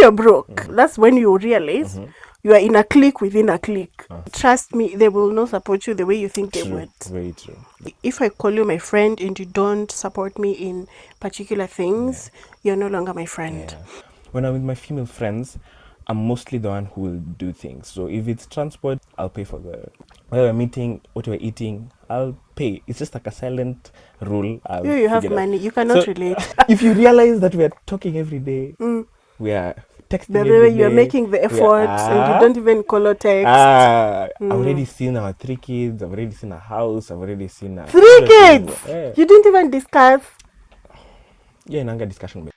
you're broke, that's when you realize you are in a clique within a clique. Trust me, they will not support you the way you think they would. Very true. If I call you my friend and you don't support me in particular things, you're no longer my friend. Yeah. When I'm with my female friends, I'm mostly the one who will do things. So if it's transport, I'll pay for the where we're meeting, what we're eating, I'll pay. It's just like a silent rule. You have money. You cannot relate. If you realize that we're talking every day, we are texting The every way day. you're making the effort and you don't even call or text. I've already seen our 3 kids. I've already seen a house. I've already seen 3 kids. You didn't even discuss. Yeah, nanga discussion.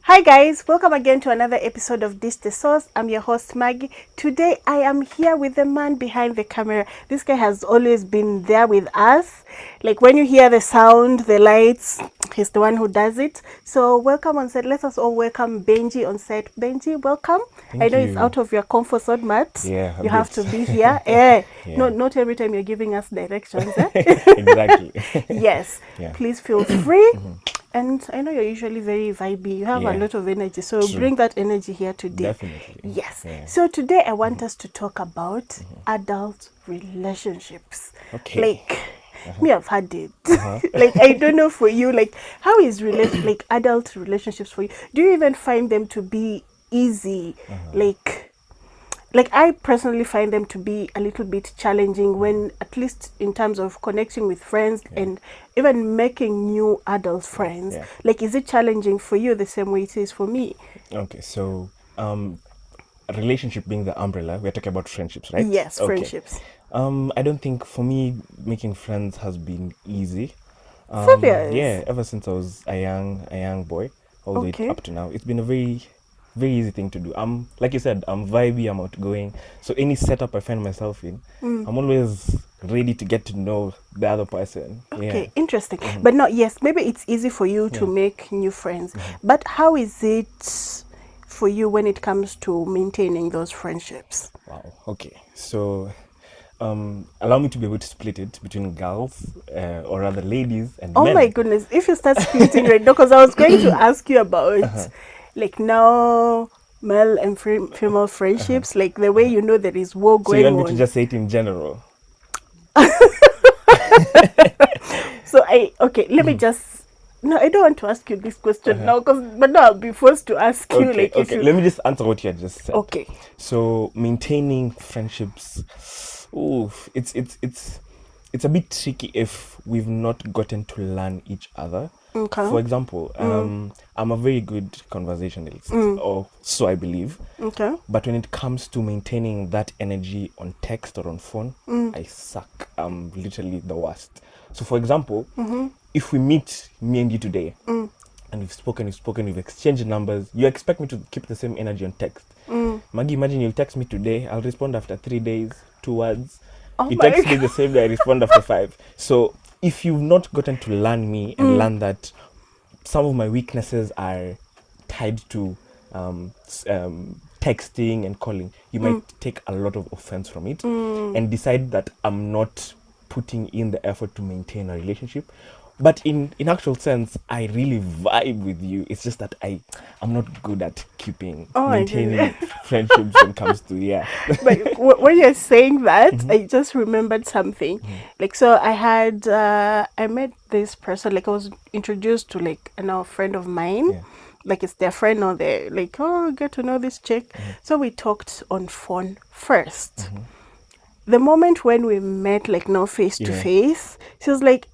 Hi guys, welcome again to another episode of Dish the Sauce. I'm your host Maggie. Today I am here with the man behind the camera. This guy has always been there with us. Like when you hear the sound, the lights, he's the one who does it. So welcome on set. Let us all welcome Benji on set. Benji, welcome. I know it's out of your comfort zone, Matt. Yeah, you have to be here. Not every time you're giving us directions. Exactly. Yes. Yeah. Please feel free. And I know you're usually very vibey. You have a lot of energy. So bring that energy here today. Definitely. Yes. Yeah. So today I want us to talk about adult relationships. Okay. Like, me, I've had it. Like, I don't know for you, like, how is adult relationships for you? Do you even find them to be easy? Like I personally find them to be a little bit challenging when, at least in terms of connecting with friends and even making new adult friends. Yeah. Like, is it challenging for you the same way it is for me? Okay, so relationship being the umbrella, we're talking about friendships, right? Yes, friendships. I don't think for me making friends has been easy. Serious? Yeah, ever since I was a young boy, all the way up to now, it's been a very easy thing to do. Like you said, I'm vibey, I'm outgoing. So any setup I find myself in, I'm always ready to get to know the other person. Okay, interesting. But no, yes, maybe it's easy for you to make new friends. But how is it for you when it comes to maintaining those friendships? Wow. Okay. So allow me to be able to split it between girls, or rather ladies and men. Oh my goodness, if you start splitting right now, because I was going to ask you about like now male and female friendships, like the way you know there is war going on. So you want me to just say it in general? So let me just, no, I don't want to ask you this question now, but now I'll be forced to ask you. Okay. Let me just answer what you had just said. Okay. So maintaining friendships, it's a bit tricky if we've not gotten to learn each other. Okay. For example, I'm a very good conversationalist, or so I believe. Okay. But when it comes to maintaining that energy on text or on phone, I suck. I'm literally the worst. So for example, if we meet, me and you today, and we've spoken, we've exchanged numbers, you expect me to keep the same energy on text. Maggie, imagine you'll text me today, I'll respond after 3 days, 2 words. You text me the same day, I respond after 5. So if you've not gotten to learn me and learn that some of my weaknesses are tied to texting and calling, you might take a lot of offense from it and decide that I'm not putting in the effort to maintain a relationship. But in actual sense, I really vibe with you. It's just that I'm not good at maintaining friendships when it comes to, But when you're saying that, I just remembered something. Like, so I met this person, like I was introduced to like a friend of mine. Yeah. Like it's their friend, or they like, get to know this chick. So we talked on phone first. The moment when we met, like now face to face, she was like,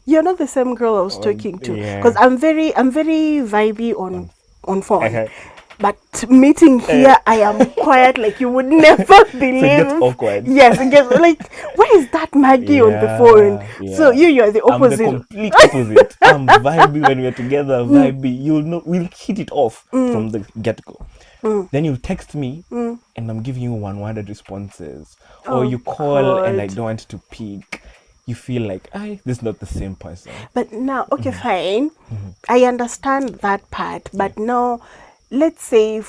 you're not the same girl I was talking to. Because I'm very vibey on phone. But meeting here, I am quiet, like you would never believe. So it gets awkward. Yes, it gets like, where is that Maggie on the phone? Yeah. So you're the opposite. I'm the complete opposite. I'm vibey when we're together, vibey. You'll know, we'll hit it off from the get-go. Then you'll text me and I'm giving you one-worded responses. Or you call and I don't want to pick. You feel like, this is not the same person. But now, fine. I understand that part. But now, let's say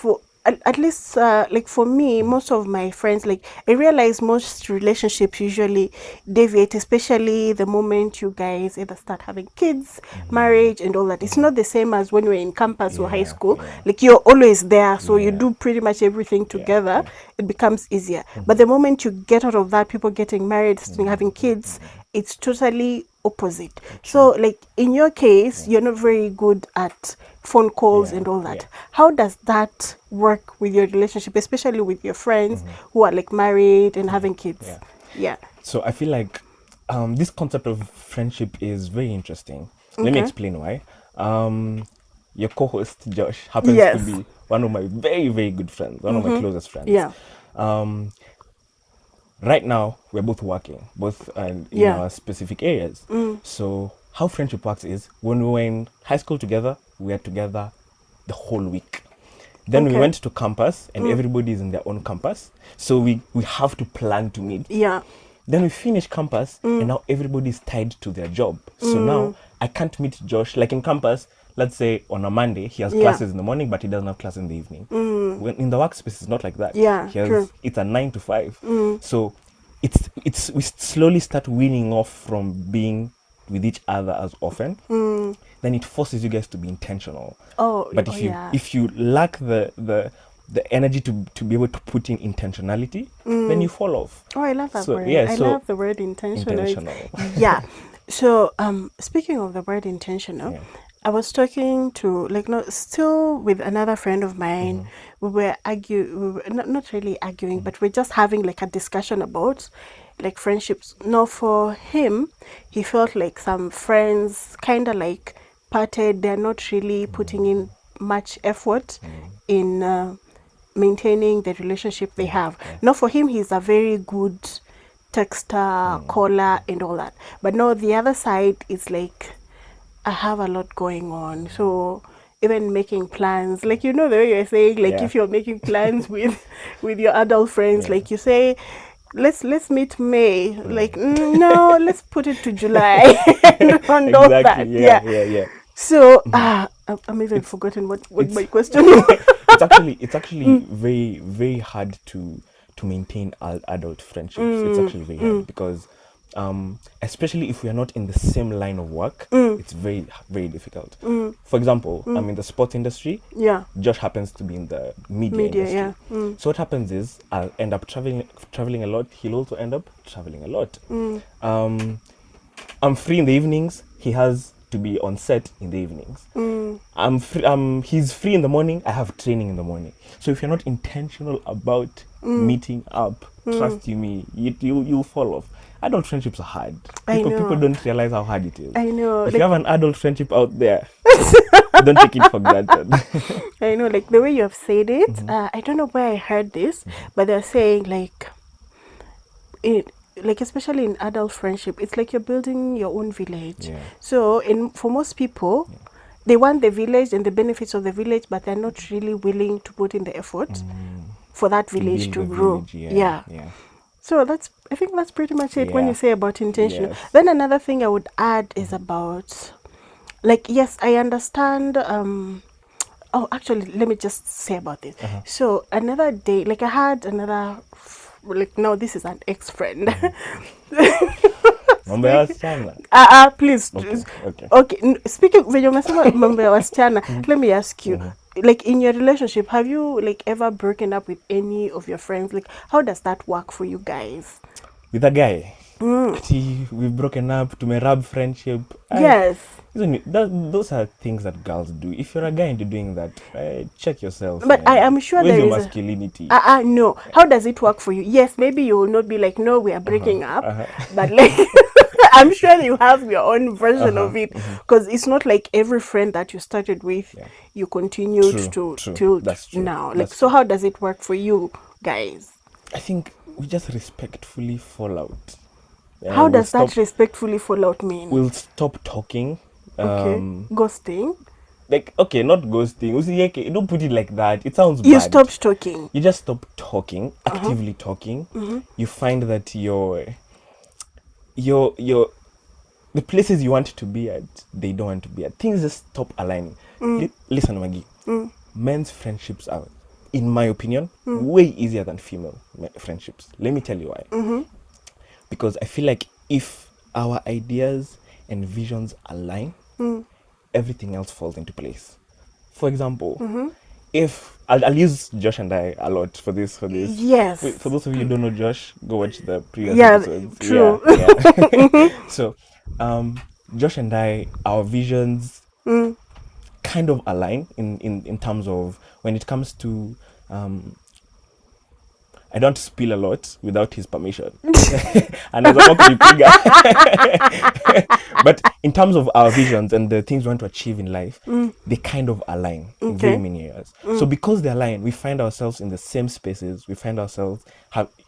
at least like for me, most of my friends, like I realize most relationships usually deviate, especially the moment you guys either start having kids, marriage and all that. It's not the same as when we're in campus or high Yeah, school. yeah, Like you're always there, so you yeah, do pretty much everything yeah, together. yeah. It becomes easier. But the moment you get out of that, people getting married, having kids, it's totally opposite. So True. like in your case, Yeah, you're not very good at phone calls yeah, and all yeah. that. How does that work with your relationship, especially with your friends who are like married and having kids? Yeah. Yeah. So I feel like this concept of friendship is very interesting. Let me Okay. explain why. Um, your co-host Josh happens to Yes. be one of my very, very good friends, one of my closest friends. Yeah. Um, right now, we're both working, both in Yeah. our specific areas. So how friendship works is when we were in high school together, we were together the whole week. Then we Okay. went to campus, and everybody is in their own campus. So we have to plan to meet. Yeah. Then we finish campus, and now everybody's tied to their job. So now I can't meet Josh. Like in campus, let's say on a Monday, he has Yeah. classes in the morning, but he doesn't have class in the evening. When in the workspace, it's not like that. Yeah. True. It's a 9 to 5. So it's we slowly start weaning off from being with each other as often. Then it forces you guys to be intentional. Oh. But Oh. Yeah. if you lack the energy to be able to put in intentionality, then you fall off. Oh, I love that So word. yeah, I so love the word intentional. intentional. Yeah. So, speaking of the word intentional, Yeah. I was talking to like no, still with another friend of mine. We were we were not really arguing, but we're just having like a discussion about like friendships. Now, for him, he felt like some friends kind of like parted. They're not really putting in much effort in maintaining the relationship they Yeah, have. yeah. Now, for him, he's a very good texter, caller, and all that. But no, the other side is like, I have a lot going on. So even making plans, like you know the way you're saying, like Yeah. if you're making plans with your adult friends, Yeah. like you say, let's meet May. Like no, let's put it to July and all Exactly. that. Yeah, Yeah. yeah, yeah. So I'm even It's forgotten what it's my question was. it's actually very, very hard to maintain adult friendships. It's actually very hard because especially if we are not in the same line of work, it's very, very difficult. For example, I'm in the sports industry. Yeah. Josh happens to be in the media Media, yeah. industry. So what happens is I'll end up traveling a lot. He'll also end up traveling a lot. I'm free in the evenings. He has to be on set in the evenings. I'm free. He's free in the morning. I have training in the morning. So if you're not intentional about meeting up, trust you me, you'll fall off. Adult friendships are hard. I People know. don't realize how hard it is. I know. If you Like have an adult friendship out there, don't take it for granted. I know, like the way you have said it. I don't know where I heard this, but they're saying like it, like especially in adult friendship, it's like you're building your own village. Yeah. So, in for most people, they want the village and the benefits of the village, but they're not really willing to put in the effort for that To village build to the grow. village, yeah, Yeah. yeah, So I think that's pretty much it when you yeah. say about intentional. Yes. Then another thing I would add is about, like, yes, I understand. Oh, actually, let me just say about this. So another day, like I had another, like no, this is an ex-friend. Mambo ya wasichana. Please. Okay, okay. Okay. Speaking when you umesema mambo ya wasichana, let me ask you, like in your relationship, have you like ever broken up with any of your friends? Like, how does that work for you guys? With a guy. Ati, we've broken up, tumerab friendship. Yes. Those are things that girls do. If you're a guy and you're doing that, check yourself. But I Man. am sure Where's there your is a masculinity? no. How does it work for you? Yes, maybe you will not be like, no, we are breaking up, but like, I'm sure you have your own version of it because it's not like every friend that you started with, Yeah. you continued True, to true. till That's true. now. Like, That's so true. how does it work for you guys? I think we just respectfully fall out. How We'll does stop. that respectfully fall out mean? We'll stop talking. Okay, ghosting. Like okay, not ghosting. Okay, don't put it like that. It sounds You bad. stopped talking. You just stop talking, actively talking. You find that your the places you want to be at, they don't want to be at. Things just stop aligning. Listen, Maggie. Men's friendships are in my opinion, way easier than female friendships. Let me tell you why. Because I feel like if our ideas and visions align, everything else falls into place. For example, if I'll use Josh and I a lot for this. Yes. Wait, for those of you who don't know Josh, go watch the previous Yeah, episodes. true. Yeah. So, Josh and I, our visions kind of align in terms of when it comes to I don't spill a lot without his permission. Anaweza kulipiga. But in terms of our visions and the things we want to achieve in life, they kind of align in very many areas. So because they align, we find ourselves in the same spaces. We find ourselves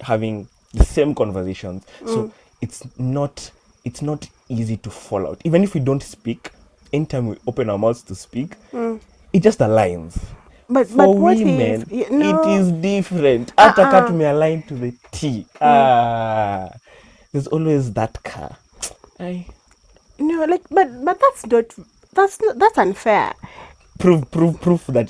having the same conversations. So it's not easy to fall out. Even if we don't speak, anytime we open our mouths to speak, it just aligns. But For what women, if no? it is different. Hata ka tumealign to the T. There's always that car. No, like, but that's unfair. Prove that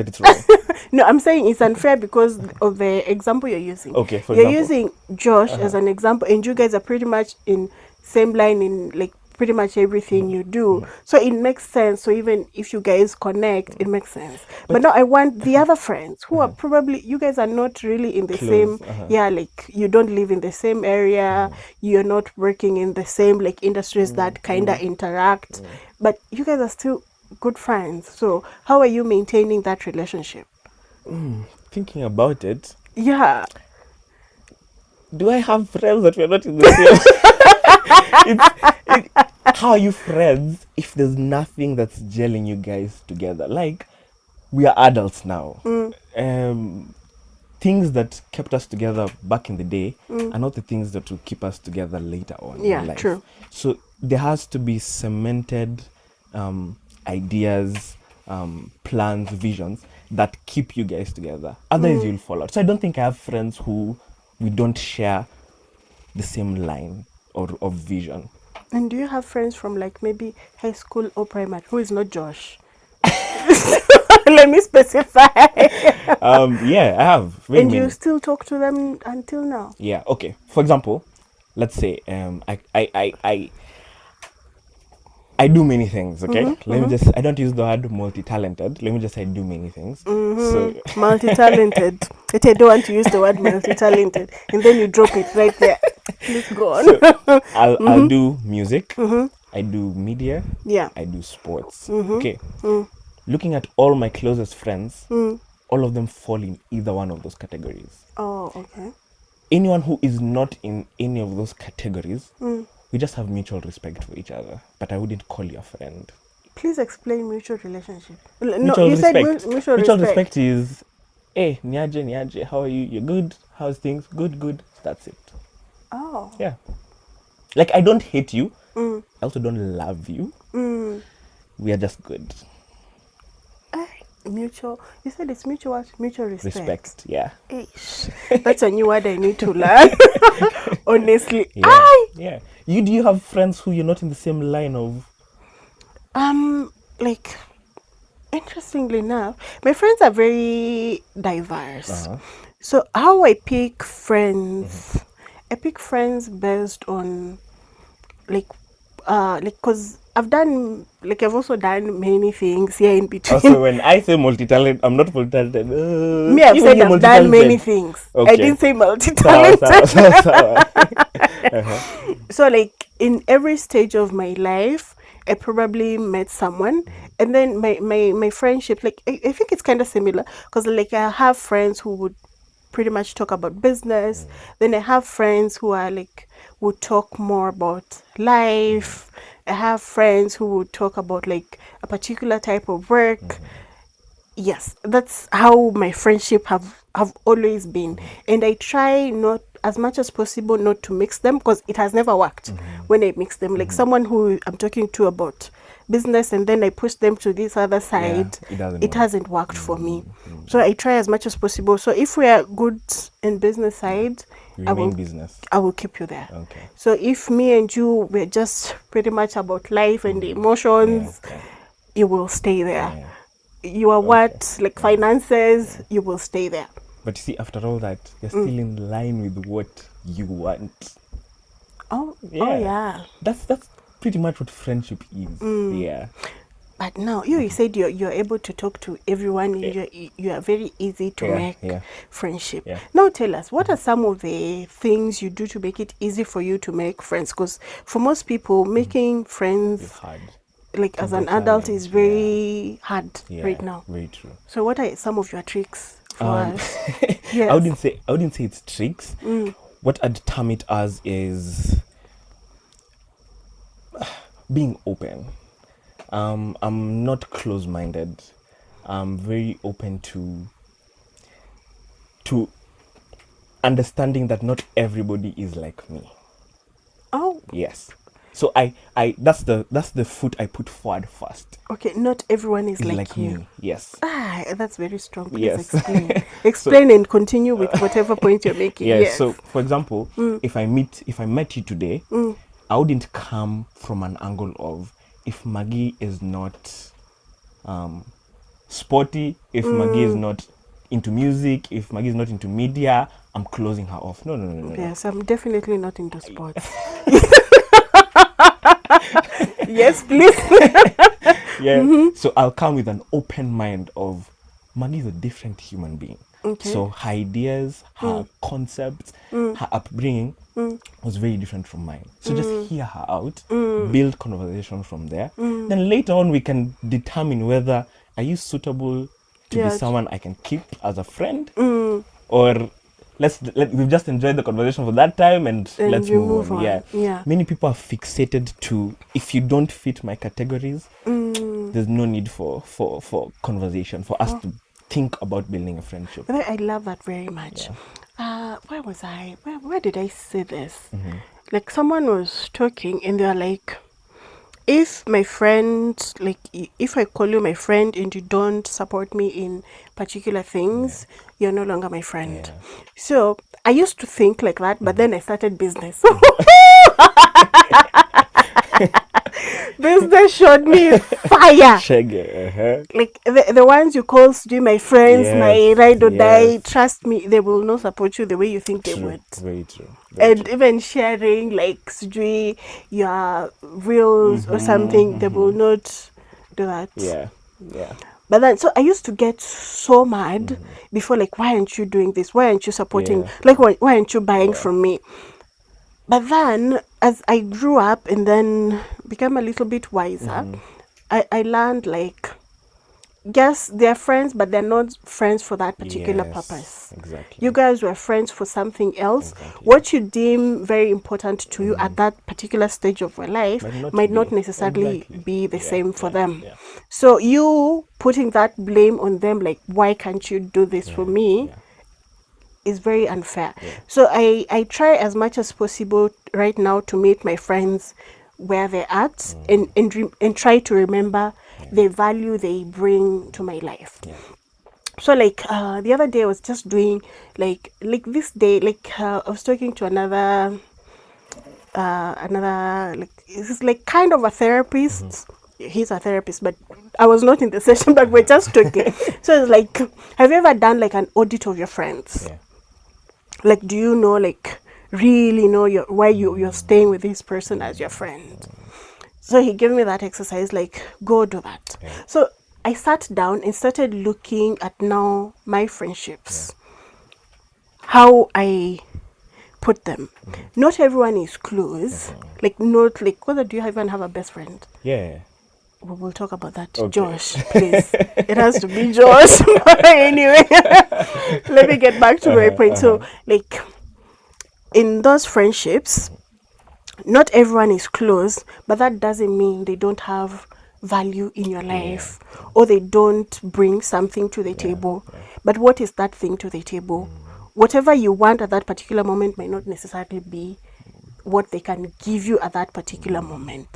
it's wrong. No, I'm saying it's unfair because of the example you're using. Okay, for you're example. using Josh as an example, and you guys are pretty much in same line in like pretty much everything you do. So it makes sense. So even if you guys connect, it makes sense. But now I want the other friends who are probably you guys are not really in the Close, same. Yeah, like you don't live in the same area. You're not working in the same like industries that kind of interact. But you guys are still good friends. So how are you maintaining that relationship? Thinking about it, Yeah. do I have friends that we're not in the same? How are you friends if there's nothing that's gelling you guys together? Like, we are adults now. Things that kept us together back in the day are not the things that will keep us together later on in life. True. So there has to be cemented ideas, plans, visions that keep you guys together. Otherwise, you'll fall out. So I don't think I have friends who we don't share the same line or of vision. And do you have friends from like maybe high school or primary who is not Josh? Let me specify. Yeah, I have very And many. you still talk to them until now? Yeah. Okay. For example, let's say I do many things. Okay. I don't use the word multi-talented. Let me just say I do many things. So Multi-talented. But I don't want to use the word multi-talented. And then you drop it right there. Please go on. so I'll do music. I do media. Yeah. I do sports. Okay. Looking at all my closest friends, all of them fall in either one of those categories. Oh, okay. Anyone who is not in any of those categories, we just have mutual respect for each other. But I wouldn't call you a friend. Please explain mutual relationship. Mutual You respect. said mutual Mutual respect. respect is, hey, niaje, how are you? You're good? How's things? Good. That's it. Oh. Yeah. Like, I don't hate you. I also don't love you. We are just good. Mutual. You said it's mutual respect. Respect, yeah. Eish. That's a new word I need to learn. Honestly. Yeah. Yeah. Do you have friends who you're not in the same line of? Like, interestingly enough, my friends are very diverse. So how I pick friends, I pick friends based on like because I've also done many things here in between. Also, when I say multi-talent, I'm not multi-talented. Me, I've said I've done many things. I didn't say multi-talented. Sawa. So like in every stage of my life, I probably met someone, and then my friendship, like I think it's kind of similar because like I have friends who would pretty much talk about business. Then I have friends who are like would talk more about life. I have friends who would talk about like a particular type of work. Yes, that's how my friendship have always been, and I try not as much as possible not to mix them because it has never worked when I mix them. Like someone who I'm talking to about business and then I push them to this other side, it hasn't worked for me. So I try as much as possible. So if we are good in business side, I will keep you there. Okay. So if me and you we're just pretty much about life and the emotions, you will stay there. your what, like finances, you will stay there. But you see, after all that, you're still in line with what you want. Oh, yeah. That's pretty much what friendship is. Yeah. But now you said you're able to talk to everyone. You are very easy to make friendship. Yeah. Now tell us, what are some of the things you do to make it easy for you to make friends? Because for most people, making friends like as an adult is very hard right now. Very true. So what are some of your tricks for us? Yes. I wouldn't say it's tricks. What I'd term it as is being open. I'm not close-minded. I'm very open to understanding that not everybody is like me. Oh. Yes. So I that's the foot I put forward first. Okay, not everyone is like you. Me. Yes. That's very strong. Please yes. Explain and continue with whatever point you're making. Yes. So for example, if I met you today, I wouldn't come from an angle of if Maggie is not sporty, if Maggie is not into music, if Maggie is not into media, I'm closing her off. No. Yes, I'm definitely not into sports. Yes, please. So I'll come with an open mind of Maggie is a different human being. Okay. So her ideas, her concepts, her upbringing was very different from mine. So just hear her out, build conversation from there. Then later on we can determine whether are you suitable to be someone I can keep as a friend, or we've just enjoyed the conversation for that time and let's move on. Yeah. Many people are fixated to if you don't fit my categories, there's no need for conversation, for us to think about building a friendship. I love that very much. Where was I? Where did I say this? Like someone was talking and they're like, if my friend, like if I call you my friend and you don't support me in particular things, you're no longer my friend. So I used to think like that, but then I started business. Business showed me fire. Like the ones you call to my friends, my ride or die, trust me, they will not support you the way you think they would. Very true. And even sharing like your reels or something, they will not do that. Yeah. But then, so I used to get so mad before, like, why aren't you doing this? Why aren't you supporting? Like, why aren't you buying from me? But then, as I grew up and then became a little bit wiser, I learned, like, yes, they're friends, but they're not friends for that particular purpose. Exactly. You guys were friends for something else. What you deem very important to you at that particular stage of your life might not necessarily be the same for them. So you putting that blame on them, like, why can't you do this for me, is very unfair. So I try as much as possible right now to meet my friends where they're at and try to remember the value they bring to my life. So like the other day I was just doing like this day, like I was talking to another like it's like kind of a therapist. He's a therapist, but I was not in the session, but we're just talking. So it's like, have you ever done like an audit of your friends? Like, do you know, like, really know why you're staying with this person as your friend? So he gave me that exercise, like, go do that. So I sat down and started looking at now my friendships, how I put them. Not everyone is close. Like, not like, whether do you even have a best friend? We'll talk about that. Josh, please. It has to be Josh. Anyway, let me get back to my point. So, like, in those friendships, not everyone is close, but that doesn't mean they don't have value in your life or they don't bring something to the table. But what is that thing to the table? Whatever you want at that particular moment might not necessarily be what they can give you at that particular moment.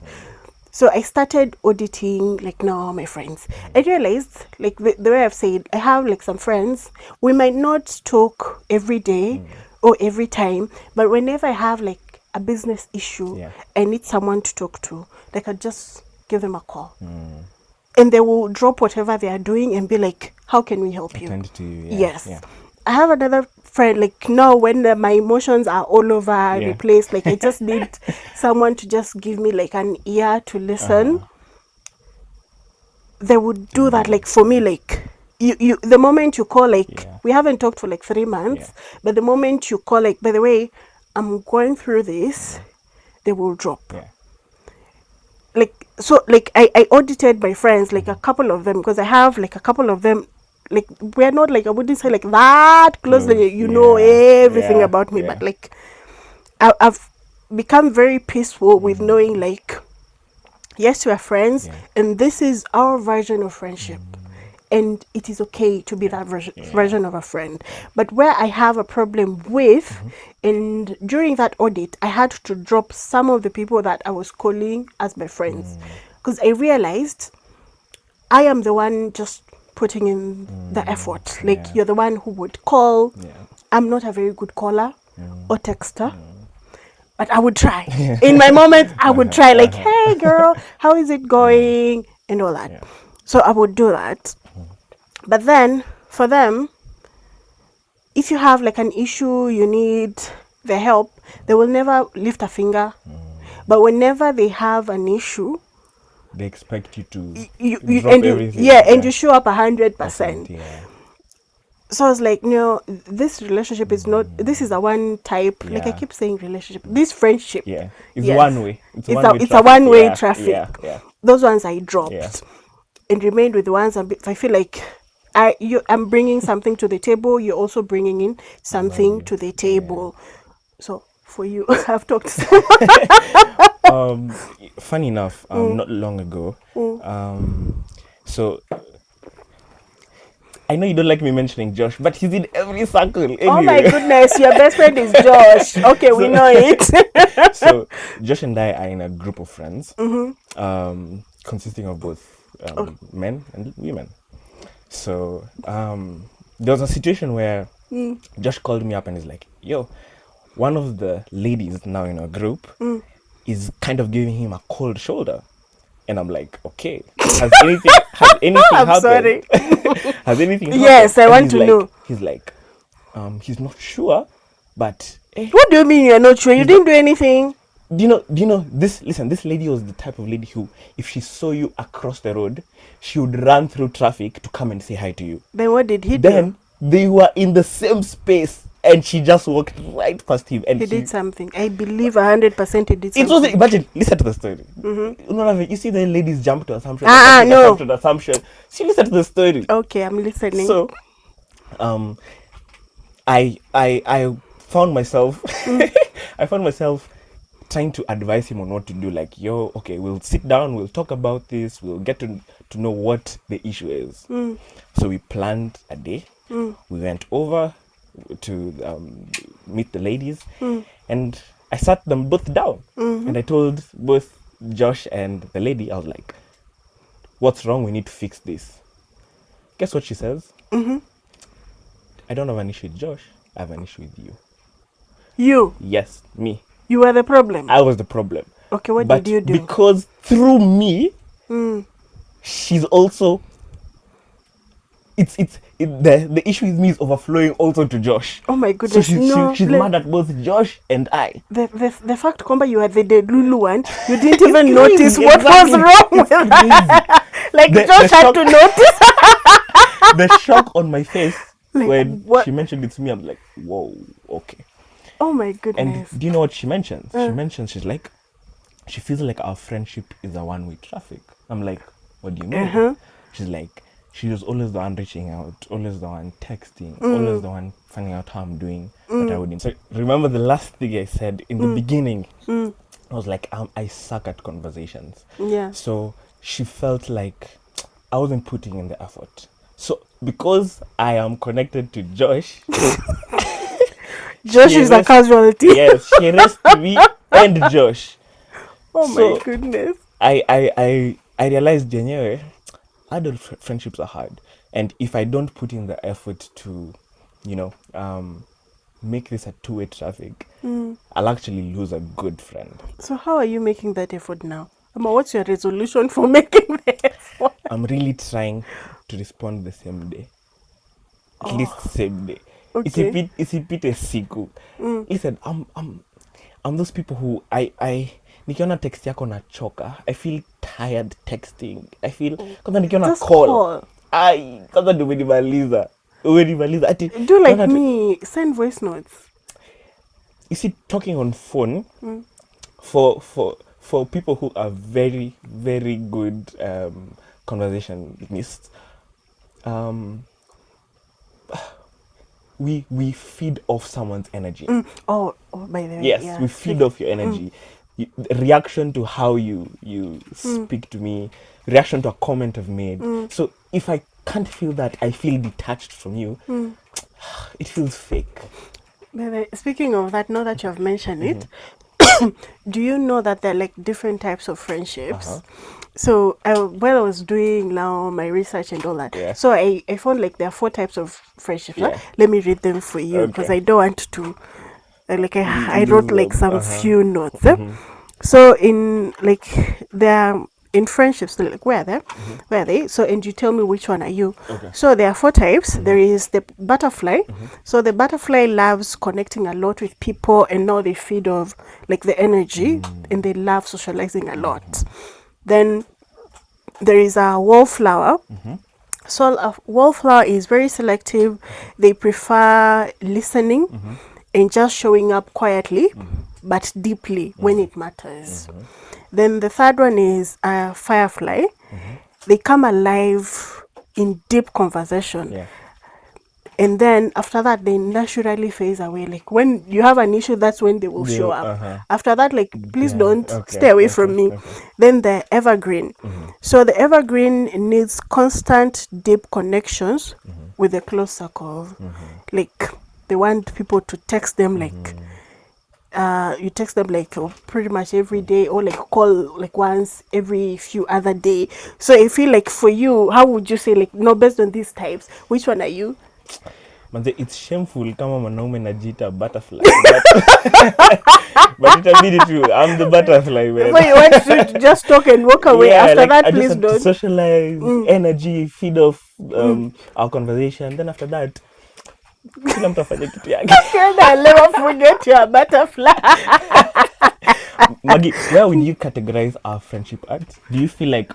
So I started auditing, like, now my friends. I realized, like, the way I've said, I have, like, some friends. We might not talk every day or every time, but whenever I have, like, a business issue, I need someone to talk to. Like, I just give them a call. and they will drop whatever they are doing and be like, how can we help you? Attend to you. Yeah. Yes. Yeah. I have another friend, like, no, when my emotions are all over the Yeah. place, like, I just need someone to just give me like an ear to listen. They would do that, like, for me, like, you the moment you call, like, Yeah. we haven't talked for like 3 months, but the moment you call, like, by the way, I'm going through this, they will drop. Yeah. Like, so, like, I audited my friends, like, a couple of them, because I have like a couple of them, like, we're not like, I wouldn't say like that close, like, you know everything Yeah. about me, Yeah. but like, I've become very peaceful with knowing, like, yes, we are friends, and this is our version of friendship, and it is okay to be that version of a friend. But where I have a problem with, and during that audit, I had to drop some of the people that I was calling as my friends, because I realized I am the one just putting in the effort. Like, you're the one who would call. I'm not a very good caller or texter, but I would try. In my moments, I would try, like, hey girl, how is it going? And all that. So I would do that. But then for them, if you have like an issue, you need the help, they will never lift a finger. But whenever they have an issue, they expect you to you drop everything. and you show up 100%. Yeah. So I was like, no, this relationship is not, this is a one type, like I keep saying relationship, this friendship. Yeah. It's one way. It's a one way yeah. traffic. Yeah. Yeah. Those ones I dropped and remained with the ones I feel like I'm bringing something to the table. You're also bringing in something to the table. So for you, I've talked. Funny enough, not long ago, so I know you don't like me mentioning Josh, but he's in every circle anyway. Oh my goodness, your best friend is Josh. Okay, we know it. So Josh and I are in a group of friends, consisting of both men and women. So there was a situation where Josh called me up and is like, yo, one of the ladies now in our group is kind of giving him a cold shoulder. And I'm like, okay, has anything I'm happened? sorry. Has anything happened? Yes, I And want to know. He's like, he's not sure, but What do you mean you're not sure? You didn't do anything. do you know this? Listen, this lady was the type of lady who, if she saw you across the road, she would run through traffic to come and say hi to you. Then what did he do? Then they were in the same space, and she just walked right past him. And he did something. I believe 100% he did something. It was, imagine, listen to the story. You see the ladies jump to assumption. No. Assumption, assumption. See, listen to the story. Okay, I'm listening. So, I found myself, I found myself trying to advise him on what to do. Like, yo, okay, we'll sit down, we'll talk about this, we'll get to know what the issue is. So we planned a day. We went over to meet the ladies, and I sat them both down, and I told both Josh and the lady, I was like, what's wrong? We need to fix this. Guess what she says? I don't have an issue with Josh, I have an issue with you. You? Yes, me. You were the problem? I was the problem. Okay, what did you do? Because through me, she's also, the issue with me is overflowing also to Josh. Oh my goodness. So she's mad at both Josh and I. The fact Komba, you are the Lulu one, you didn't even notice what was wrong with that. Like, Josh had to notice. The shock on my face, like, when what? she mentioned it to me, I'm like, whoa, okay. Oh my goodness. And do you know what she mentions? She mentions, she's like, she feels like our friendship is a one-way traffic. I'm like, what do you mean? She's like, she was always the one reaching out, always the one texting, always the one finding out how I'm doing, but I wouldn't. So remember the last thing I said in the beginning? I was like, I suck at conversations. Yeah. So she felt like I wasn't putting in the effort. So because I am connected to Josh, Josh is a casualty. Yes, she arrested me and Josh. Oh my goodness. I realized, January, adult friendships are hard, and if I don't put in the effort to, make this a two-way traffic, I'll actually lose a good friend. So how are you making that effort now? What's your resolution for making the effort? I'm really trying to respond the same day. At least same day. Okay. Isipite siku. Listen, I'm those people who I nikiona text yako nachoka. I feel tired texting. I feel kwanza nikiona Just call. call. Kwanza ndio umenimaliza. Umenimaliza. Ati Do like naona me, send voice notes. you see, talking on phone for people who are very, very good conversationalists, we feed off someone's energy. Oh, by the way, Yes, yeah. we feed off your energy. Reaction to how you speak to me, reaction to a comment I've made. So if I can't feel that, I feel detached from you. It feels fake. By the way, speaking of that, now that you have mentioned it, do you know that there are like different types of friendships? So while I was doing now my research and all that, Yeah. so I found like there are 4 types of friendships. Yeah. Let me read them for you because Okay. I don't want to. I Lose wrote like them. some few notes. So in like there in friendships, like where are they? Where are they? So and you tell me which one are you. Okay. So there are 4 types. There is the butterfly. So the butterfly loves connecting a lot with people, and now they feed off like the energy, and they love socializing a lot. Then there is a wallflower. So a wallflower is very selective. They prefer listening and just showing up quietly but deeply when it matters. Then the third one is a firefly. They come alive in deep conversation. Yeah. And then after that, they naturally phase away. Like when you have an issue, that's when they will show up. After that, like, please Yeah. don't Okay. stay away from me. Okay. Then the evergreen. So the evergreen needs constant, deep connections with a close circle. Like they want people to text them like you text them like pretty much every day, or like call like once every few other day. So I feel like for you, how would you say, like, no, based on these types, which one are you? Manze, it's shameful kama mwanaume najiita butterfly but itabidi tu I'm the butterfly, man. So you want to just talk and walk away. Yeah, After like, that, I just please have to don't. socialize, energy, feed off our conversation. Then after that, kila mtu afanye kitu yake. Can I never forget your butterfly? Maggie, where would you categorize our friendship at? Do you feel like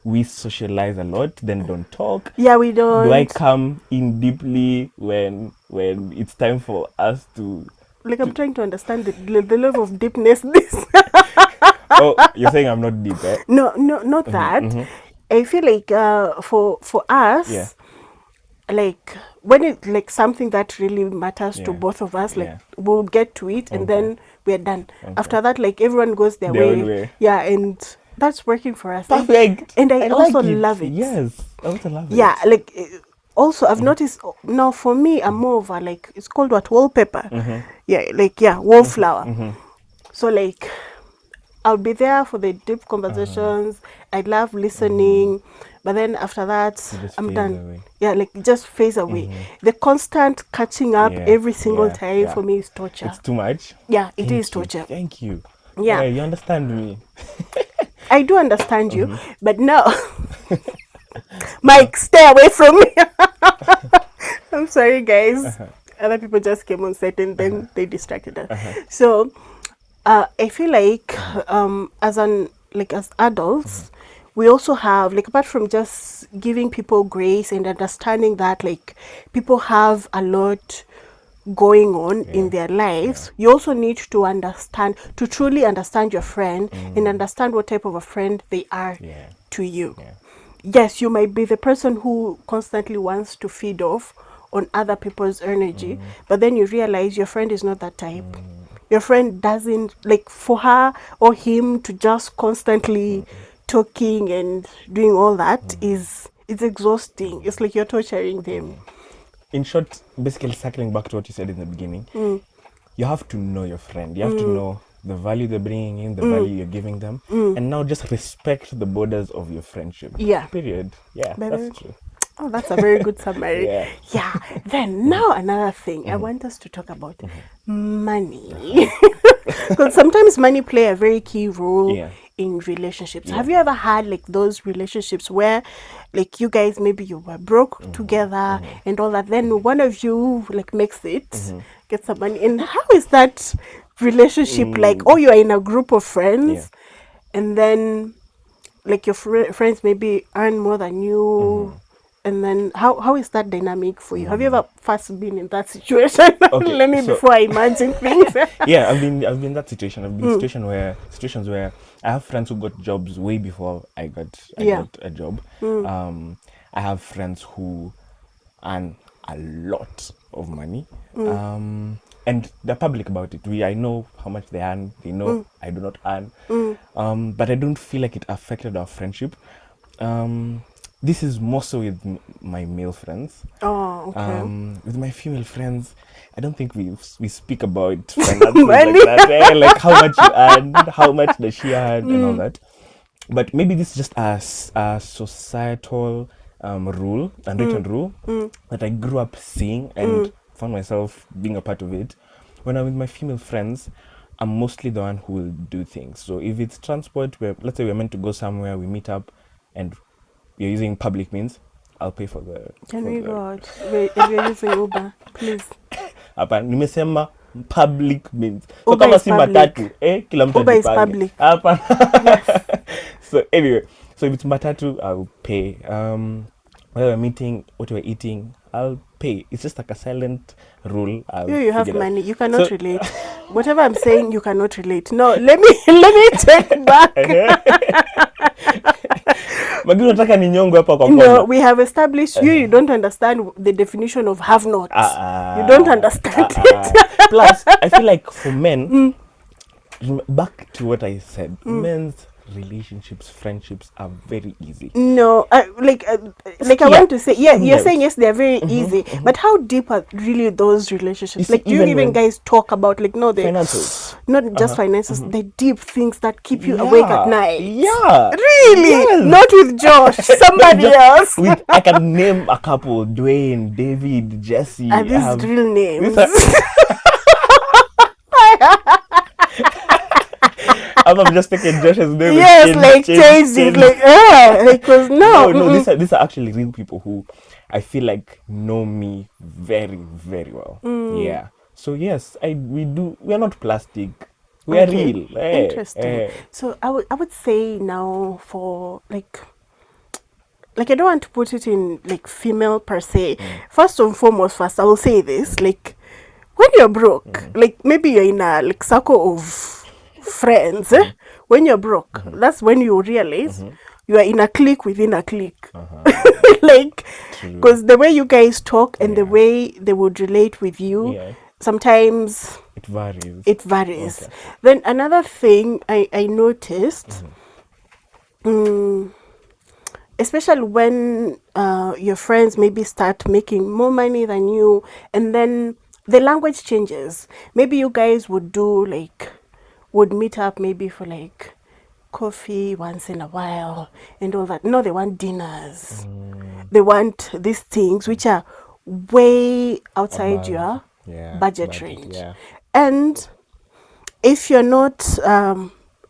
we socialize a lot, then don't talk? Yeah, we don't. Do I come in deeply when it's time for us to? Like, I'm trying to understand the level of deepness. This. Oh, you're saying I'm not deep, eh? No, not that. I feel like for us, Yeah. like when it like something that really matters to Yeah. both of us, like Yeah. we'll get to it and then we're done. Okay. After that, like everyone goes their Their own way. way. Yeah, and that's working for us. Perfect. And I also like love it. Yes, I also love it. Yeah, like also I've noticed now for me, I'm more of a, like, it's called what, wallpaper. Yeah, like, yeah, wallflower. So like I'll be there for the deep conversations. I love listening, but then after that, just I'm phase done. away. Yeah, like just phase away. The constant catching up Yeah, every single yeah, time yeah. for me is torture. It's too much. Yeah, it Thank is you. torture. Thank you. Yeah. You understand me. I do understand you, but no. Mike, stay away from me. I'm sorry, guys. Other people just came on set and then they distracted us. So I feel like as adults, we also have, like, apart from just giving people grace and understanding that, like, people have a lot going on in their lives, you also need to understand, to truly understand your friend and understand what type of a friend they are to you. Yes, you might be the person who constantly wants to feed off on other people's energy, but then you realize your friend is not that type. Your friend doesn't, like, for her or him to just constantly talking and doing all that it's exhausting. It's like you're torturing them. In short, basically circling back to what you said in the beginning, you have to know your friend. You have to know the value they're bringing in, the value you're giving them, and now just respect the borders of your friendship. Yeah. Period. Yeah, that's true. Oh, that's a very good summary. Yeah. Then now another thing, I want us to talk about money. Because sometimes money play a very key role in relationships. Have you ever had like those relationships where like you guys, maybe you were broke together and all that, then one of you like makes it, gets some money, and how is that relationship like? Or you're in a group of friends and then like your friends maybe earn more than you, and then how is that dynamic for you? Have you ever first been in that situation? Okay, Let me, so before I imagine things. yeah, I've been in that situation. I've been in situations where I have friends who got jobs way before I Yeah. got a job. I have friends who earn a lot of money. And they're public about it. I know how much they earn. They know I do not earn. But I don't feel like it affected our friendship. This is more so with my male friends. Oh, okay. With my female friends, I don't think we speak about finances Money. like that. Like how much you earn, how much does she earn, and all that. But maybe this is just a societal rule, unwritten rule that I grew up seeing and found myself being a part of it. When I'm with my female friends, I'm mostly the one who will do things. So if it's transport, let's say we're meant to go somewhere, we meet up, and you're using public means, I'll pay for the. Can for we the- go out? If you're using Uber, please. Hapa nimesema public means. So Uber kama is si public. matatu, kila mtu Uber is ajipange. public. Hapa. Yes. So anyway, so if it's matatu, I'll pay. Whether we're meeting, what we're eating, I'll pay. It's just like a silent rule. You have figured out. money. You cannot So- relate. Whatever I'm saying, you cannot relate. No, let me take back. Magini unataka ninyongo hapa kwa No, kona. we have established you don't understand the definition of have not. You don't understand it. Plus, I feel like for men, back to what I said, men's relationships, friendships are very easy. No, like I Yeah. want to say, yeah, you're Yeah. saying yes, they're very easy, but how deep are really those relationships? see, Like, do you even even when- guys talk about like no, Finances. not just finances, the deep things that keep you awake at night? Yeah. Really? Yes. Not with Josh, somebody else. I can name a couple: Dwayne, David, Jesse. Are these real names? I'm just taking Josh's name. Yes, like change it, like because No, these are actually real people who I feel like know me very, very well. Yeah. So yes, we are not plastic. We are Okay. real. Interesting. So I would say now for like I don't want to put it in like female per se. First and foremost, I will say this, like when you're broke, like maybe you're in a like circle of friends, when you're broke, that's when you realize you are in a clique within a clique. Like, because the way you guys talk and the way they would relate with you, sometimes it varies. It varies. Okay. Then another thing I noticed, especially when your friends maybe start making more money than you, and then the language changes. Maybe you guys would meet up maybe for like coffee once in a while and all that. No, they want dinners. They want these things which are way outside Above. your Yeah, budget range. yeah. And if you're not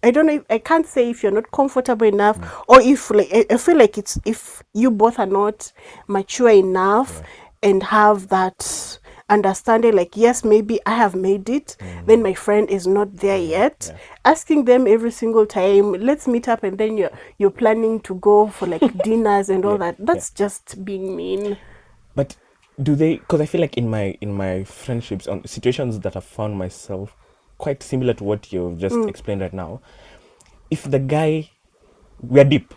I don't know, I can't say if you're not comfortable enough, or if like I feel like it's if you both are not mature enough and have that understanding, like yes, maybe I have made it, then my friend is not there yet. Asking them every single time, let's meet up, and then you're planning to go for like dinners and all that. That's just being mean. But do they? Because I feel like in my friendships, on situations that I've found myself quite similar to what you've just explained right now, if the guy, we are deep,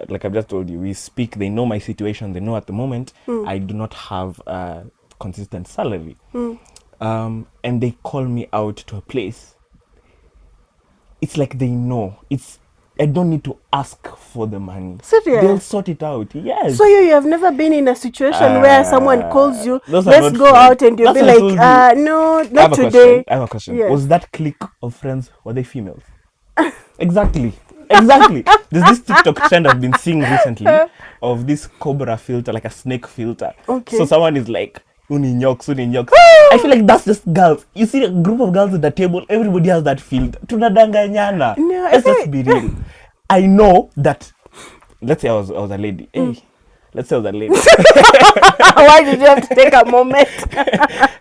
like I've just told you, we speak, they know my situation, they know at the moment I do not have a consistent salary, and they call me out to a place, it's like they know, I don't need to ask for the money. Serious? They'll sort it out. Yes. So you have never been in a situation where someone calls you, those are let's not go friends. out, and you'll That's be what I like, told you. no, I have not a today. question. I have a question. Yes. Was that clique of friends, were they females? Exactly. There's this TikTok trend I've been seeing recently of this cobra filter, like a snake filter. Okay. So someone is like, Uninyok. I feel like that's just girls. You see a group of girls at the table, everybody has that field. Tunadanganyana. No, Let's just be real. I know that, let's say I was a lady. Hey, let's say I was a lady. Why did you have to take a moment?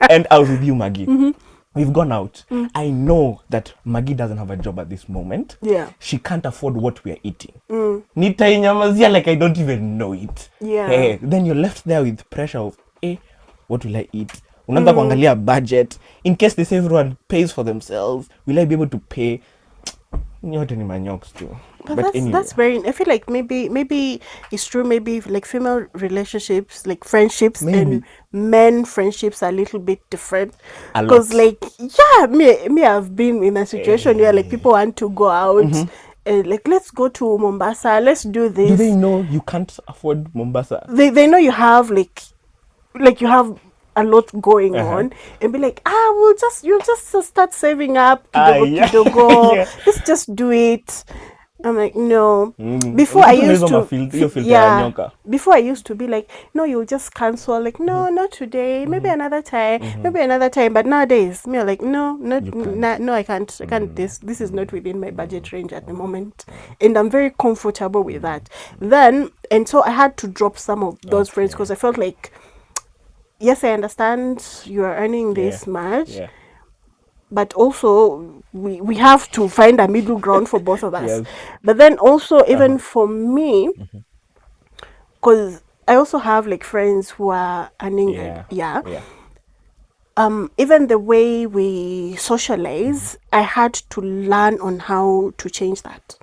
And I was with you, Maggie. We've gone out. I know that Maggie doesn't have a job at this moment. Yeah. She can't afford what we are eating. Nitainyamazia like I don't even know it. Yeah. Hey, then you're left there with pressure of, what will I eat? Unaanza kuangalia budget. In case they say everyone pays for themselves, will I be able to pay? Nyote ni manyoks too. But anyway. that's very. I feel like maybe it's true. Maybe like female relationships, like friendships, and men friendships are a little bit different. Because like me, I've been in a situation where like people want to go out. Like, let's go to Mombasa. Let's do this. Do they know you can't afford Mombasa? They know you have like you have a lot going on, and be like, you'll just start saving up kidogo. Yeah. Let's just do it. I'm like, no. Before I used to be like, no, you'll just cancel. Like, no, not today. Maybe another time. Maybe another time. But nowadays, me like, no, I can't. I can't. This is not within my budget range at the moment, and I'm very comfortable with that. And so I had to drop some of those friends because I felt like, yes, I understand you are earning this much. Yeah. But also, we have to find a middle ground for both of us. Yes. But then also, even for me, because I also have like friends who are earning, even the way we socialize, I had to learn on how to change that.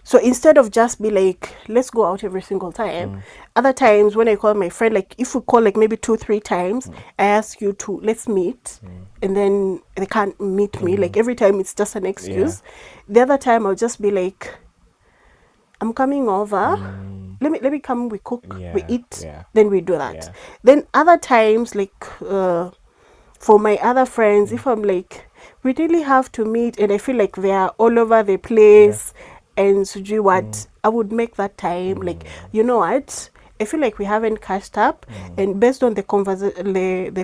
So instead of just be like, let's go out every single time, other times when I call my friend, like if we call like maybe 2-3 times, I ask you to, let's meet, and then they can't meet me. Like every time it's just an excuse. The other time I'll just be like, I'm coming over. Let me come, we cook, we eat, then we do that. Then other times, like for my other friends, if I'm like, we really have to meet, and I feel like they are all over the place, and sujui what, I would make that time. Like, you know what, I feel like we haven't catched up, and based on the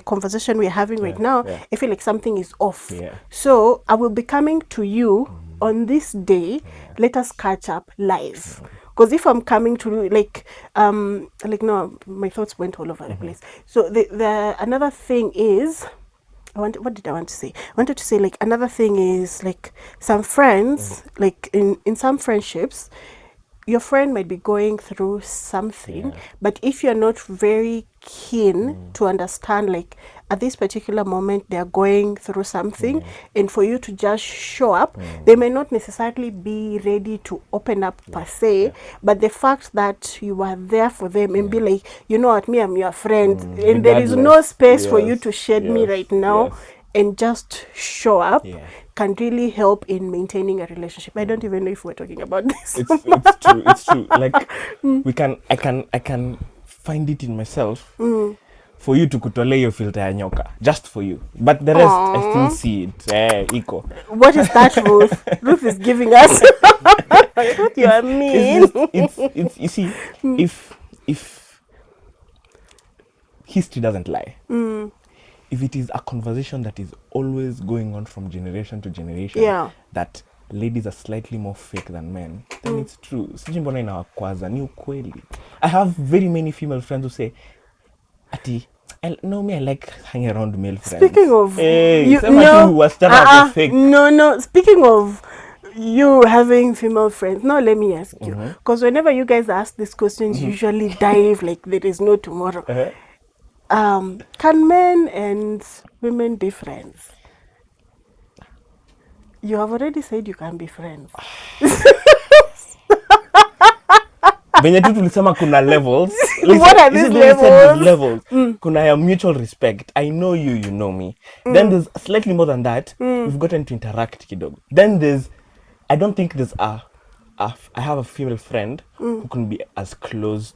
conversation we're having right now, I feel like something is off. So I will be coming to you on this day. Let us catch up live. Because if I'm coming to like no, my thoughts went all over the place. So the another thing is, what did I want to say? I wanted to say like another thing is like some friends, like in some friendships, your friend might be going through something, but if you're not very keen to understand, like at this particular moment they're going through something, and for you to just show up, they may not necessarily be ready to open up per se, but the fact that you are there for them and be like, you know what, me, I'm your friend, and there is no space for you to shed me right now, and just show up can really help in maintaining a relationship. I don't even know if we're talking about this. It's true. Like I can find it in myself for you to kutole your filter ya nyoka, just for you. But the rest, I still see it. Equal. What is that, Ruth? Ruth is giving us. What you are mean? It's you see, if history doesn't lie. If it is a conversation that is always going on from generation to generation, that ladies are slightly more fake than men, then it's true. Sijui mbona inawakwaza, ni ukweli. I have very many female friends who say, Ati, I like hanging around male friends. Speaking of, fake. No. Speaking of you having female friends, now let me ask you, because whenever you guys ask these questions, usually dive like there is no tomorrow. Can men and women be friends? You have already said you can be friends. Venye tu tulisema kuna levels. What are these levels? Kuna ya mutual respect. I know you, you know me. Then there's slightly more than that. We've gotten to interact kidogo. Then there's, I don't think there's I have a female friend who can be as close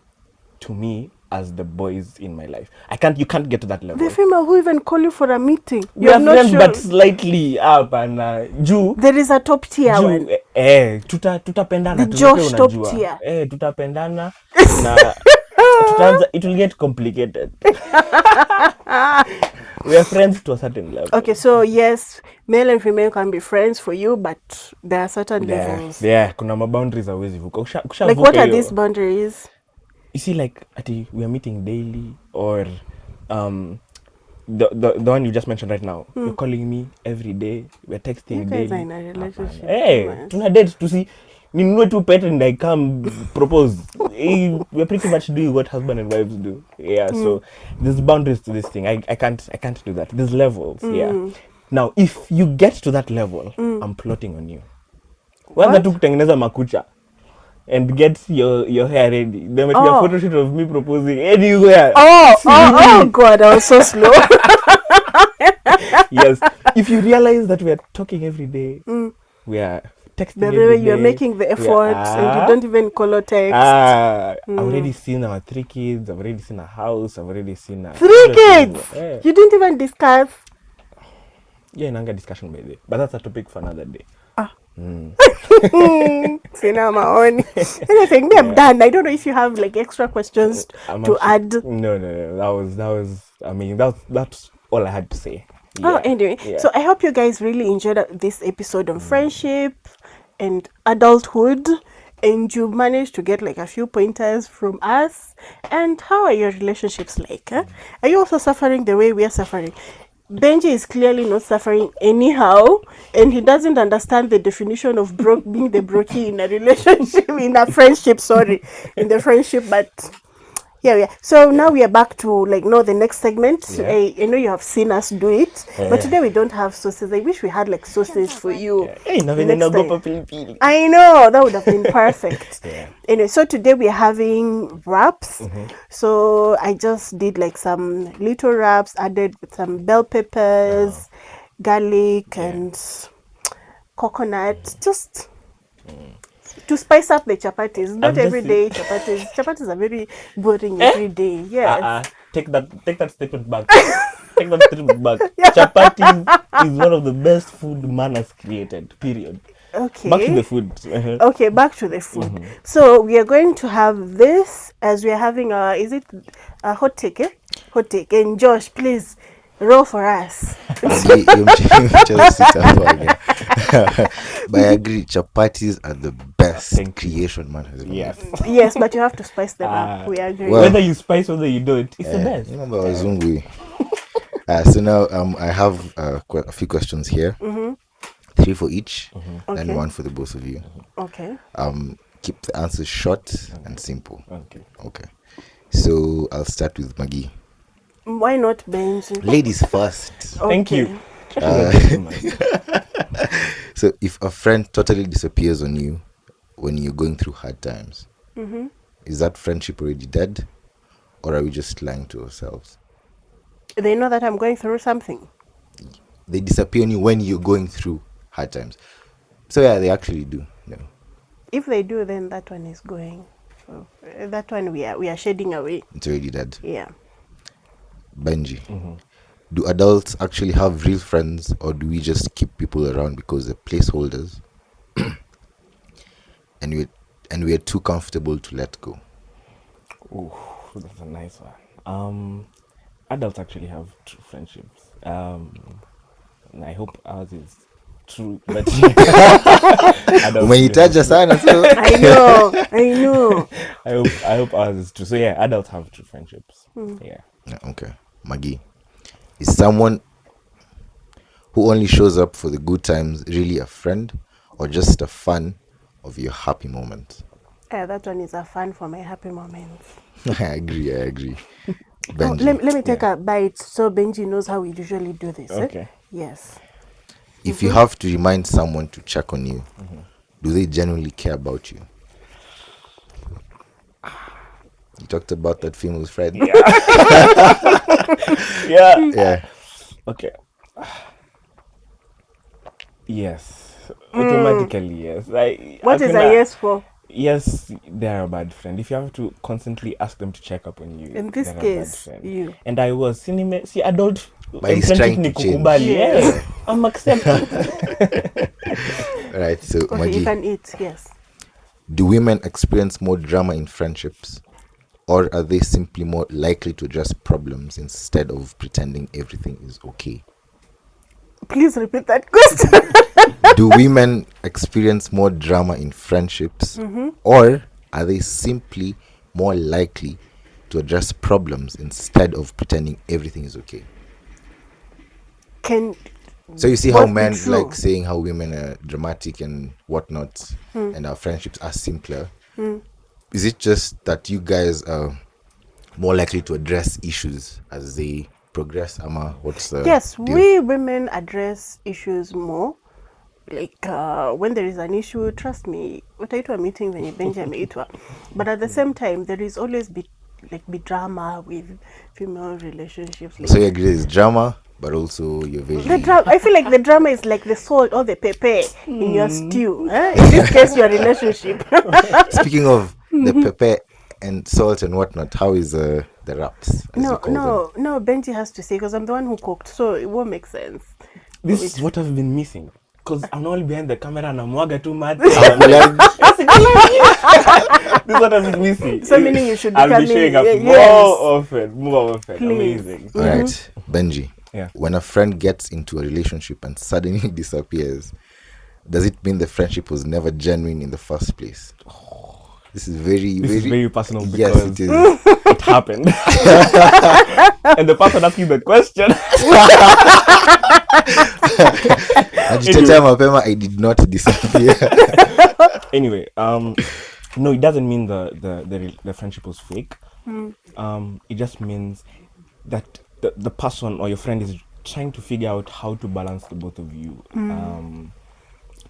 to me as the boys in my life. You can't get to that level. The female who even call you for a meeting. We are friends, but slightly up, and there is a top tier one. Tutapendana. The Josh top tier. Tutapendana. it will get complicated. We are friends to a certain level. Okay, so yes, male and female can be friends for you, but there are certain levels. Yeah, kuna boundaries always. Like what are these boundaries? You see, like, we are meeting daily, or the one you just mentioned right now. You're calling me every day. We're texting You guys daily. are in a relationship. Hey, tuna date to see. Ninunue tu pet and I come propose. We're pretty much doing what husband and wives do. Yeah, so there's boundaries to this thing. I can't do that. There's levels. Yeah. Now, if you get to that level, I'm plotting on you. Kwanza tu kutengeneza makucha and get your hair ready. There might be a photo shoot of me proposing anywhere. Oh God, I was so slow. Yes. If you realize that we are talking every day, we are texting every day. You're making the effort and you don't even call or text. I've already seen our 3 kids. I've already seen a house. I've already seen 3 kids? Yeah. You didn't even discuss? Yeah, inanga discussion by the way. But that's a topic for another day. Anything, I'm done. I don't know if you have like extra questions to add. No. That was. I mean, that's all I had to say. Yeah. Oh, anyway. Yeah. So I hope you guys really enjoyed this episode on friendship and adulthood, and you managed to get like a few pointers from us. And how are your relationships like? Huh? Are you also suffering the way we are suffering? Benji is clearly not suffering anyhow, and he doesn't understand the definition of being the brokey in a relationship, in a friendship, in the friendship, but yeah. So now we are back to the next segment. Yeah. I know you have seen us do it, but today we don't have sauces. I wish we had like sauces for you. I know, that would have been perfect. Yeah. Anyway, so today we are having wraps. So I just did like some little wraps, added with some bell peppers, garlic, and coconut, just to spice up the chapatis. Not every day chapatis. Chapatis are very boring every day. Yes. Take that statement back. Take that statement back. Chapatis is one of the best food man has created. Period. Okay. Back to the food. Okay, back to the food. So we are going to have this as we are having is it a hot take? Hot take. And Josh, please roll for us. But I agree, chapatis are the best creation man has ever made. Yes, but you have to spice them up. We agree. Well, whether you spice, whether you don't, it's the best. So now I have a few questions here. 3 for each, and 1 for the both of you. Okay. Keep the answers short and simple. Okay. So I'll start with Maggie. Why not Benji? Ladies first. Thank you. So if a friend totally disappears on you when you're going through hard times, is that friendship already dead, or are we just lying to ourselves? They know that I'm going through something. They disappear on you when you're going through hard times. So yeah, they actually do. No. If they do, then that one is going. So, that one we are shedding away. It's already dead. Yeah. Benji, do adults actually have real friends, or do we just keep people around because they're placeholders and we're too comfortable to let go? Ooh, that's a nice one. Adults actually have true friendships. I hope ours is true, but umenitaja sana so I know. I hope ours is true. So yeah, adults have true friendships. Yeah. Okay. Maggie, is someone who only shows up for the good times really a friend, or just a fan of your happy moments? Yeah, that one is a fan for my happy moments. I agree. Benji. Let me take a bite so Benji knows how we usually do this. Okay. Yes. If you have to remind someone to check on you, do they genuinely care about you? You talked about that female friend. Yeah. Okay. Yes. Automatically, yes. What is a yes for? Yes, they're a bad friend. If you have to constantly ask them to check up on you, in this case, you. And I was see adult. But he's trying to change. Yes. I'm accepting. Right. So, okay, Maggie, you can eat. Yes. Do women experience more drama in friendships? Or are they simply more likely to address problems instead of pretending everything is okay? Please repeat that question. Do women experience more drama in friendships, or are they simply more likely to address problems instead of pretending everything is okay? Can So you see how both be men true? like saying how women are dramatic and whatnot, and our friendships are simpler. Is it just that you guys are more likely to address issues as they progress? Ama, what's the Yes, deal? we women address issues more. Like when there is an issue, trust me, utaitwa meeting venye Benji ameitwa. But at the same time, there is always be drama with female relationships. So you Like agree there's drama, but also you're the very drama, I feel like the drama is like the salt or the pepper in your stew. In this case, your relationship. Speaking of the pepper and salt and whatnot, how is the wraps, as you call them? No. Benji has to say because I'm the one who cooked, so it won't make sense. This is what I've been missing. Because I'm not behind the camera and I'm waga too mad. Like, This is what I've been missing. So meaning you should be I'll be coming. showing up Yes. more often. Please. Amazing. all right, Benji. Yeah. When a friend gets into a relationship and suddenly disappears, does it mean the friendship was never genuine in the first place? This is very personal because yes, it is. it happened. And the person asking the question. Ajitetea mapema, I did not disappear. Anyway, no, it doesn't mean the friendship was fake. It just means that the person or your friend is trying to figure out how to balance the both of you.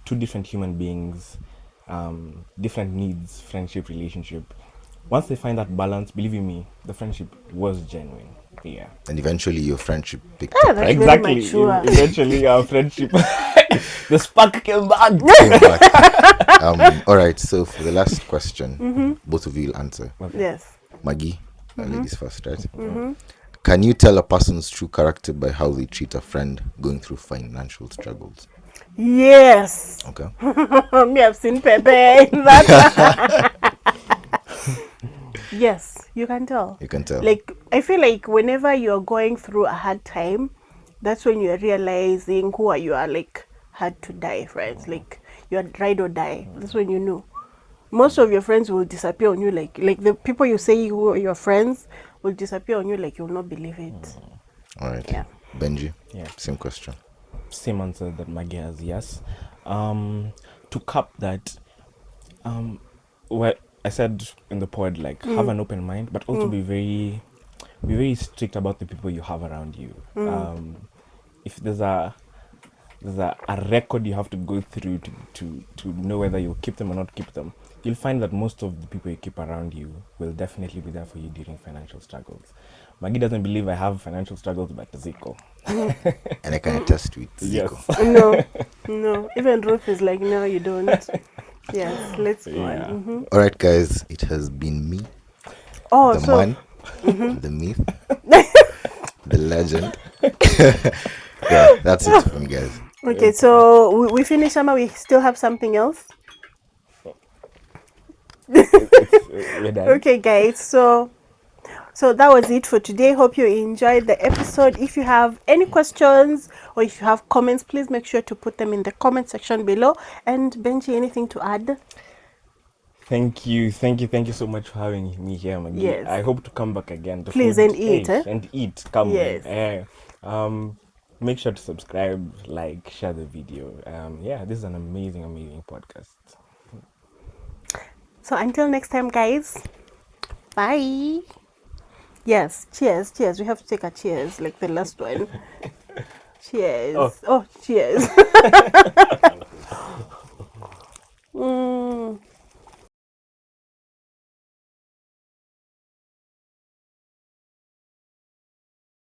Two different human beings, different needs, friendship, relationship. Once they find that balance, believe you me, the friendship was genuine. Yeah. And eventually your friendship picked Yeah, up, that's right? very Exactly. mature. Eventually, our friendship, the spark came back. Came back. All right, so for the last question, both of you will answer. Yes. Maggie, ladies first, right? Can you tell a person's true character by how they treat a friend going through financial struggles? Yes. Okay. Me, I've seen Pepe in that. Yes, you can tell. You can tell. Like, I feel like whenever you're going through a hard time, that's when you're realizing who are you are, like, hard to die friends. Like, you're ride or die. That's when you know. Most of your friends will disappear on you, like the people you say who are your friends will disappear on you, like you'll not believe it. All right. Yeah. Benji, Yeah. same question. Same answer that Maggie has, yes. To cap that, what I said in the pod, like have an open mind, but also be very strict about the people you have around you. If there's a record you have to go through to know whether you'll keep them or not keep them, you'll find that most of the people you keep around you will definitely be there for you during financial struggles. Maggie doesn't believe I have financial struggles, but Zico. And I can attest to it. Yes. Zico. No. Even Ruth is like, no, you don't. Yes, let's go Yeah. on. All right, guys, it has been me, Oh, the so man, the myth, the legend. Yeah, that's it for me, guys. okay, so we finish, Ama. We still have something else. We're done. Okay, guys. So that was it for today. Hope you enjoyed the episode. If you have any questions or if you have comments, please make sure to put them in the comment section below. And Benji, anything to add? Thank you so much for having me here, Maggie. Yes. I hope to come back again. Please, and eat, And eat. Come Yes. on. Make sure to subscribe, like, share the video. Yeah, this is an amazing podcast. So until next time, guys. Bye. Yes, cheers. We have to take a cheers like the last one. Cheers. Oh cheers.